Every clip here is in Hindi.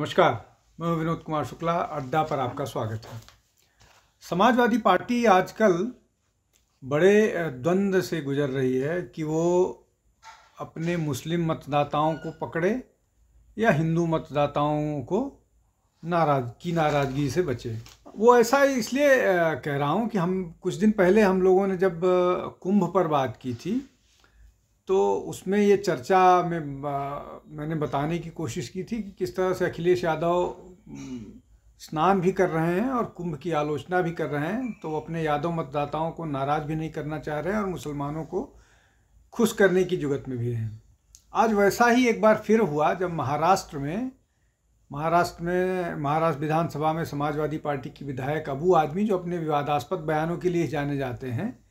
नमस्कार, मैं विनोद कुमार शुक्ला। अड्डा पर आपका स्वागत है। समाजवादी पार्टी आजकल बड़े द्वंद्व से गुजर रही है कि वो अपने मुस्लिम मतदाताओं को पकड़े या हिंदू मतदाताओं को नाराज़गी से बचे। वो ऐसा इसलिए कह रहा हूँ कि हम कुछ दिन पहले हम लोगों ने जब कुंभ पर बात की थी तो उसमें ये चर्चा में मैंने बताने की कोशिश की थी कि किस तरह से अखिलेश यादव स्नान भी कर रहे हैं और कुंभ की आलोचना भी कर रहे हैं, तो वो अपने यादव मतदाताओं को नाराज़ भी नहीं करना चाह रहे हैं और मुसलमानों को खुश करने की जुगत में भी हैं। आज वैसा ही एक बार फिर हुआ जब महाराष्ट्र विधानसभा में समाजवादी पार्टी की विधायक अबू आदमी, जो अपने विवादास्पद बयानों के लिए जाने जाते हैं,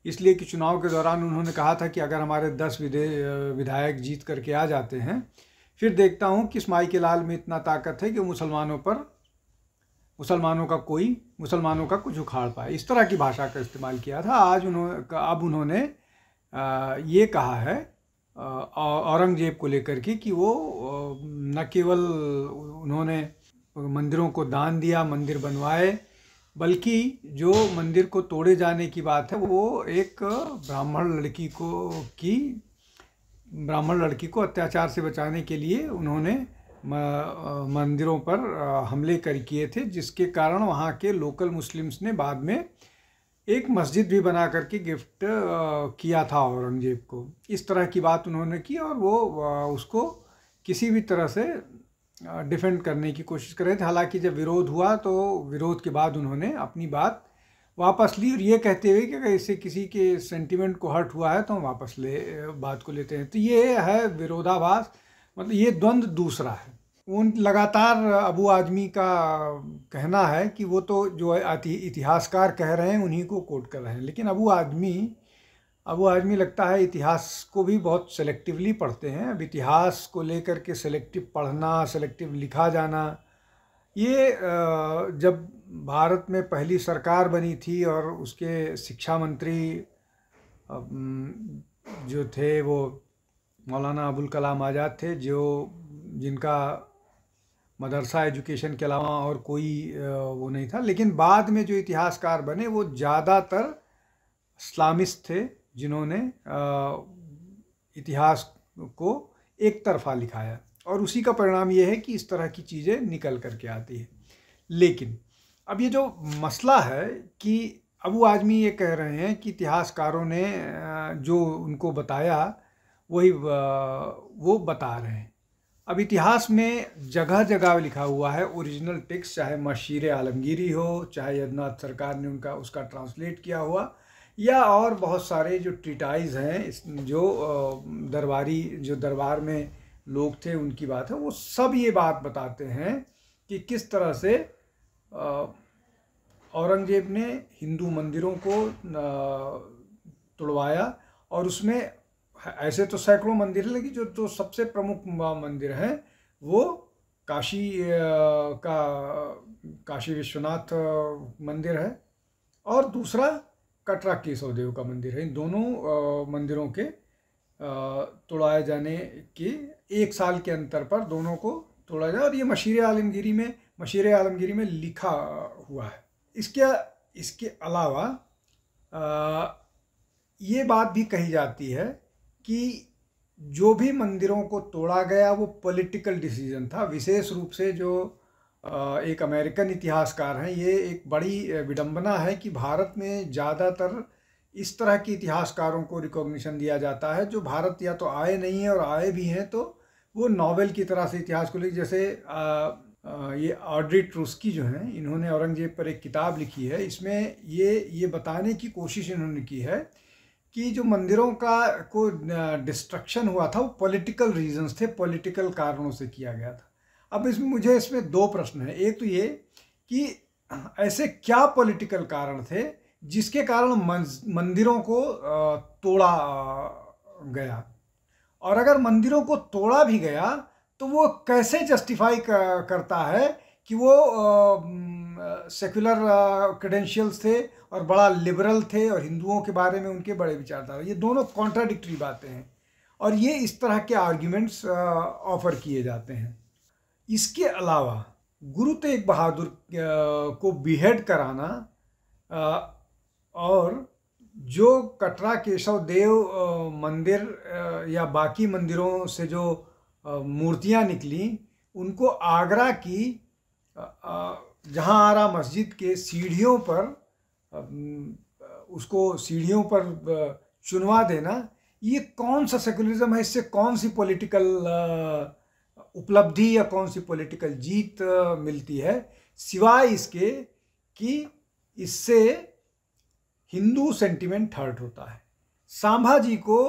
इसलिए कि चुनाव के दौरान उन्होंने कहा था कि अगर हमारे 10 विधायक जीत करके आ जाते हैं फिर देखता हूं कि इस माई के लाल में इतना ताकत है कि मुसलमानों का कुछ उखाड़ पाए। इस तरह की भाषा का इस्तेमाल किया था। अब उन्होंने ये कहा है औरंगजेब को लेकर के कि वो न केवल उन्होंने मंदिरों को दान दिया, मंदिर बनवाए, बल्कि जो मंदिर को तोड़े जाने की बात है वो एक ब्राह्मण लड़की को अत्याचार से बचाने के लिए उन्होंने मंदिरों पर हमले किए थे, जिसके कारण वहाँ के लोकल मुस्लिम्स ने बाद में एक मस्जिद भी बना करके गिफ्ट किया था औरंगजेब को। इस तरह की बात उन्होंने की और वो उसको किसी भी तरह से डिफेंड करने की कोशिश कर रहे थे। हालांकि जब विरोध हुआ तो विरोध के बाद उन्होंने अपनी बात वापस ली और ये कहते हुए कि अगर इससे किसी के सेंटिमेंट को हर्ट हुआ है तो हम बात को लेते हैं। तो ये है विरोधाभास, मतलब ये द्वंद्व दूसरा है। उन लगातार अबू आदमी का कहना है कि वो तो जो इतिहासकार कह रहे हैं उन्हीं को कोट कर रहे हैं, लेकिन अबू आदमी लगता है इतिहास को भी बहुत सेलेक्टिवली पढ़ते हैं। अब इतिहास को लेकर के सेलेक्टिव पढ़ना, सेलेक्टिव लिखा जाना, ये जब भारत में पहली सरकार बनी थी और उसके शिक्षा मंत्री जो थे वो मौलाना अबुल कलाम आज़ाद थे, जिनका मदरसा एजुकेशन के अलावा और कोई वो नहीं था। लेकिन बाद में जो इतिहासकार बने वो ज़्यादातर इस्लामिस्ट थे, जिन्होंने इतिहास को एक तरफा लिखाया और उसी का परिणाम ये है कि इस तरह की चीज़ें निकल करके आती है। लेकिन अब ये जो मसला है कि अबू आदमी ये कह रहे हैं कि इतिहासकारों ने जो उनको बताया वही वो बता रहे हैं। अब इतिहास में जगह जगह लिखा हुआ है ओरिजिनल टेक्स्ट, चाहे मशीर आलमगीरी हो, चाहे यदनाथ सरकार ने उसका ट्रांसलेट किया हुआ, या और बहुत सारे जो ट्रीटाइज हैं जो दरबार में लोग थे उनकी बात है, वो सब ये बात बताते हैं कि किस तरह से औरंगजेब ने हिंदू मंदिरों को तोड़वाया। और उसमें ऐसे तो सैकड़ों मंदिर है, लेकिन जो सबसे प्रमुख मंदिर है वो काशी विश्वनाथ मंदिर है और दूसरा कटरा केशव देव का मंदिर है। इन दोनों मंदिरों के तोड़ाए जाने के एक साल के अंतर पर दोनों को तोड़ा जाए और ये मशीर आलमगीरी में लिखा हुआ है। इसके अलावा ये बात भी कही जाती है कि जो भी मंदिरों को तोड़ा गया वो पॉलिटिकल डिसीजन था। विशेष रूप से जो एक अमेरिकन इतिहासकार हैं, ये एक बड़ी विडंबना है कि भारत में ज़्यादातर इस तरह के इतिहासकारों को रिकॉग्निशन दिया जाता है जो भारत या तो आए नहीं हैं और आए भी हैं तो वो नॉवेल की तरह से इतिहास को लेकर, जैसे ये ऑड्री ट्रुस्की जो हैं, इन्होंने औरंगजेब पर एक किताब लिखी है। इसमें ये बताने की कोशिश इन्होंने की है कि जो मंदिरों को डिस्ट्रक्शन हुआ था वो पॉलिटिकल रीजंस थे, पॉलिटिकल कारणों से किया गया था। अब मुझे इसमें दो प्रश्न हैं। एक तो ये कि ऐसे क्या पॉलिटिकल कारण थे जिसके कारण मंदिरों को तोड़ा गया, और अगर मंदिरों को तोड़ा भी गया तो वो कैसे जस्टिफाई करता है कि वो सेक्युलर क्रेडेंशियल्स थे और बड़ा लिबरल थे और हिंदुओं के बारे में उनके बड़े विचारधारा। ये दोनों कॉन्ट्राडिक्टरी बातें हैं और ये इस तरह के आर्ग्यूमेंट्स ऑफर किए जाते हैं। इसके अलावा गुरु तेग बहादुर को बीहेड कराना और जो कटरा केशव देव मंदिर या बाकी मंदिरों से जो मूर्तियां निकली, उनको आगरा की जहांआरा मस्जिद के सीढ़ियों पर उसको सीढ़ियों पर चुनवा देना, ये कौन सा सेकुलरिज्म है? इससे कौन सी पॉलिटिकल उपलब्धि या कौन सी पॉलिटिकल जीत मिलती है, सिवाय इसके कि इससे हिंदू सेंटिमेंट हर्ट होता है। संभाजी को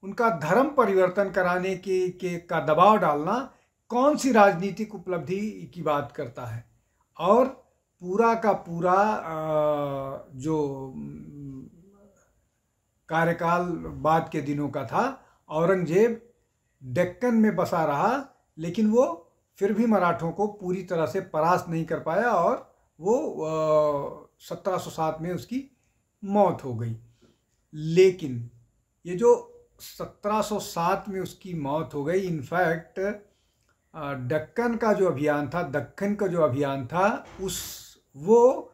उनका धर्म परिवर्तन कराने के का दबाव डालना कौन सी राजनीतिक उपलब्धि की बात करता है? और पूरा का पूरा जो कार्यकाल बाद के दिनों का था, औरंगजेब डेक्कन में बसा रहा, लेकिन वो फिर भी मराठों को पूरी तरह से परास्त नहीं कर पाया और वो 1707 में उसकी मौत हो गई। लेकिन ये जो 1707 में उसकी मौत हो गई, इनफैक्ट दक्कन का जो अभियान था, दक्कन का जो अभियान था, वो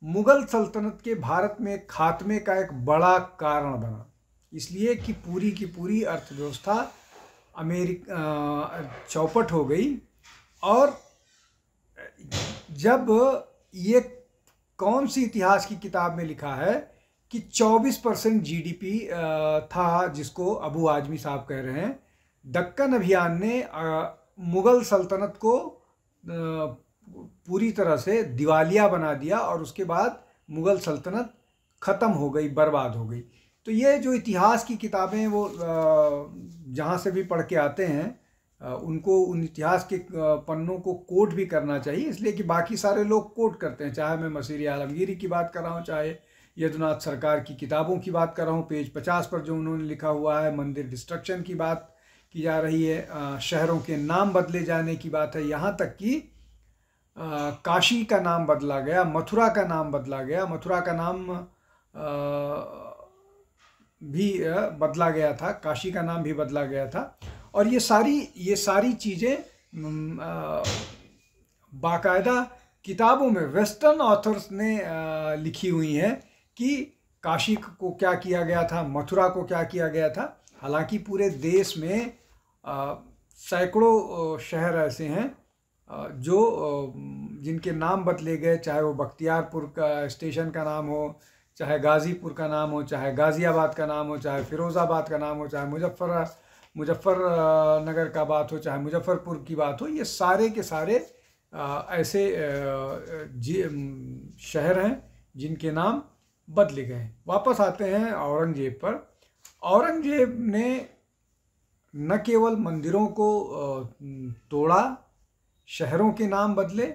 मुगल सल्तनत के भारत में खात्मे का एक बड़ा कारण बना, इसलिए कि पूरी की पूरी अर्थव्यवस्था चौपट हो गई। और जब ये कौन सी इतिहास की किताब में लिखा है कि 24% जीडीपी था, जिसको अबू आजमी साहब कह रहे हैं, दक्कन अभियान ने मुगल सल्तनत को पूरी तरह से दिवालिया बना दिया और उसके बाद मुगल सल्तनत ख़त्म हो गई, बर्बाद हो गई। तो ये जो इतिहास की किताबें वो जहाँ से भी पढ़ के आते हैं, उनको उन इतिहास के पन्नों को कोट भी करना चाहिए, इसलिए कि बाकी सारे लोग कोट करते हैं। चाहे मैं मसीरी आलमगीरी की बात कर रहा हूँ, चाहे यदुनाथ सरकार की किताबों की बात कर रहा हूँ, पेज 50 पर जो उन्होंने लिखा हुआ है, मंदिर डिस्ट्रक्शन की बात की जा रही है, शहरों के नाम बदले जाने की बात है, यहाँ तक कि काशी का नाम बदला गया, मथुरा का नाम बदला गया, मथुरा का नाम भी बदला गया था, काशी का नाम भी बदला गया था। और ये सारी चीज़ें बाकायदा किताबों में वेस्टर्न ऑथर्स ने लिखी हुई हैं कि काशी को क्या किया गया था, मथुरा को क्या किया गया था। हालांकि पूरे देश में सैकड़ों शहर ऐसे हैं जो जिनके नाम बदले गए, चाहे वो बख्तियारपुर का स्टेशन का नाम हो, चाहे गाज़ीपुर का नाम हो, चाहे गाज़ियाबाद का नाम हो, चाहे फिरोज़ाबाद का नाम हो, चाहे मुजफ्फरनगर का बात हो, चाहे मुजफ्फरपुर की बात हो, ये सारे के सारे ऐसे शहर हैं जिनके नाम बदले गए। वापस आते हैं औरंगजेब पर। औरंगजेब ने न केवल मंदिरों को तोड़ा, शहरों के नाम बदले,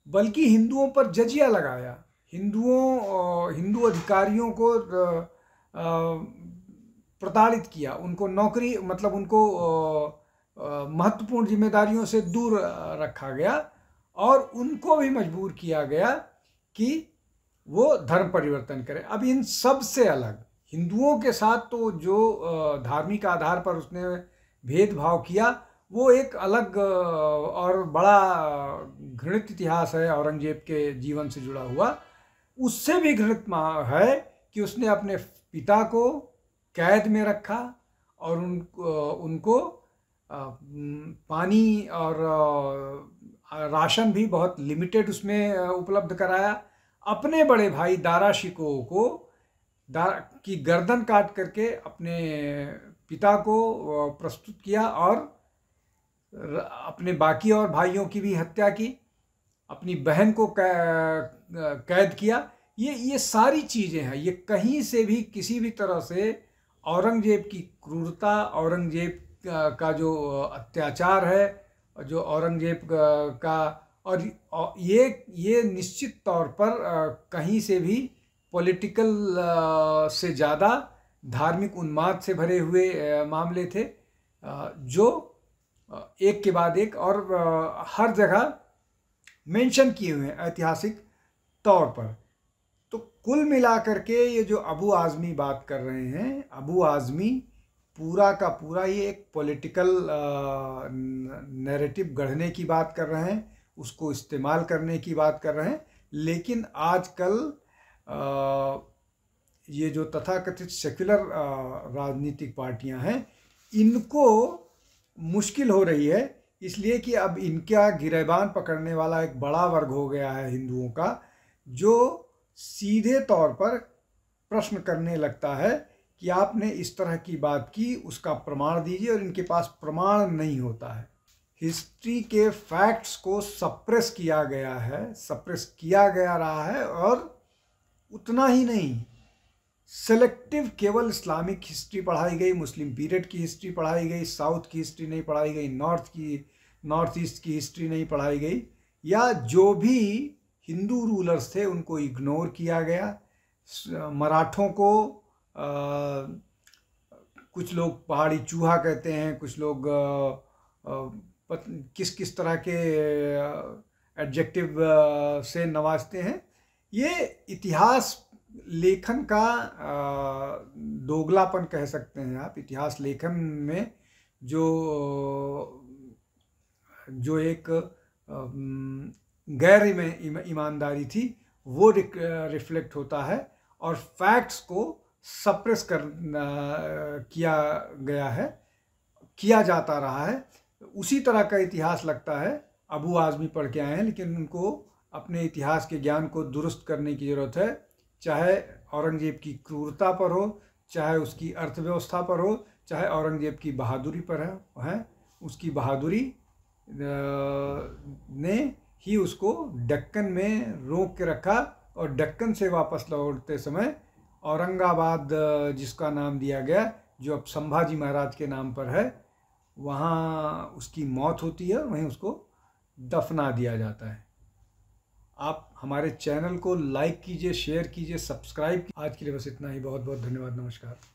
बल्कि हिंदुओं पर जजिया लगाया, हिंदू अधिकारियों को प्रताड़ित किया, उनको नौकरी मतलब उनको महत्वपूर्ण जिम्मेदारियों से दूर रखा गया और उनको भी मजबूर किया गया कि वो धर्म परिवर्तन करें। अब इन सब से अलग हिंदुओं के साथ तो जो धार्मिक आधार पर उसने भेदभाव किया, वो एक अलग और बड़ा घृणित इतिहास है औरंगजेब के जीवन से जुड़ा हुआ। उससे भी घृणित है कि उसने अपने पिता को कैद में रखा और उनको पानी और राशन भी बहुत लिमिटेड उसमें उपलब्ध कराया। अपने बड़े भाई दारा शिकोह को की गर्दन काट करके अपने पिता को प्रस्तुत किया और अपने बाकी और भाइयों की भी हत्या की, अपनी बहन को कैद किया। ये सारी चीज़ें हैं। ये कहीं से भी किसी भी तरह से औरंगजेब की क्रूरता, औरंगजेब का जो अत्याचार है, जो औरंगजेब का, और ये निश्चित तौर पर कहीं से भी पॉलिटिकल से ज़्यादा धार्मिक उन्माद से भरे हुए मामले थे, जो एक के बाद एक और हर जगह मेंशन किए हुए हैं ऐतिहासिक तौर पर। तो कुल मिलाकर के ये जो अबू आज़मी बात कर रहे हैं, अबू आज़मी पूरा का पूरा ये एक पॉलिटिकल नैरेटिव गढ़ने की बात कर रहे हैं, उसको इस्तेमाल करने की बात कर रहे हैं। लेकिन आजकल ये जो तथाकथित सेक्युलर राजनीतिक पार्टियां हैं, इनको मुश्किल हो रही है, इसलिए कि अब इनका गिरेबान पकड़ने वाला एक बड़ा वर्ग हो गया है हिंदुओं का, जो सीधे तौर पर प्रश्न करने लगता है कि आपने इस तरह की बात की, उसका प्रमाण दीजिए, और इनके पास प्रमाण नहीं होता है। हिस्ट्री के फैक्ट्स को सप्रेस किया गया है, सप्रेस किया गया रहा है, और उतना ही नहीं, सेलेक्टिव केवल इस्लामिक हिस्ट्री पढ़ाई गई, मुस्लिम पीरियड की हिस्ट्री पढ़ाई गई, साउथ की हिस्ट्री नहीं पढ़ाई गई, नॉर्थ ईस्ट की हिस्ट्री नहीं पढ़ाई गई, या जो भी हिंदू रूलर्स थे उनको इग्नोर किया गया। मराठों को कुछ लोग पहाड़ी चूहा कहते हैं, कुछ लोग किस किस तरह के एडजेक्टिव से नवाजते हैं। ये इतिहास लेखन का दोगलापन कह सकते हैं आप। इतिहास लेखन में जो एक गैर ईमानदारी थी, वो रिफ्लेक्ट होता है, और फैक्ट्स को सप्रेस किया जाता रहा है। उसी तरह का इतिहास लगता है अबू आज़मी पढ़ के आए हैं, लेकिन उनको अपने इतिहास के ज्ञान को दुरुस्त करने की ज़रूरत है, चाहे औरंगजेब की क्रूरता पर हो, चाहे उसकी अर्थव्यवस्था पर हो, चाहे औरंगजेब की बहादुरी पर है। उसकी बहादुरी ने ही उसको दक्कन में रोक के रखा, और दक्कन से वापस लौटते समय औरंगाबाद, जिसका नाम दिया गया, जो अब संभाजी महाराज के नाम पर है, वहाँ उसकी मौत होती है, वहीं उसको दफना दिया जाता है। आप हमारे चैनल को लाइक कीजिए, शेयर कीजिए, सब्सक्राइब कीजिए। आज के लिए बस इतना ही। बहुत बहुत धन्यवाद। नमस्कार।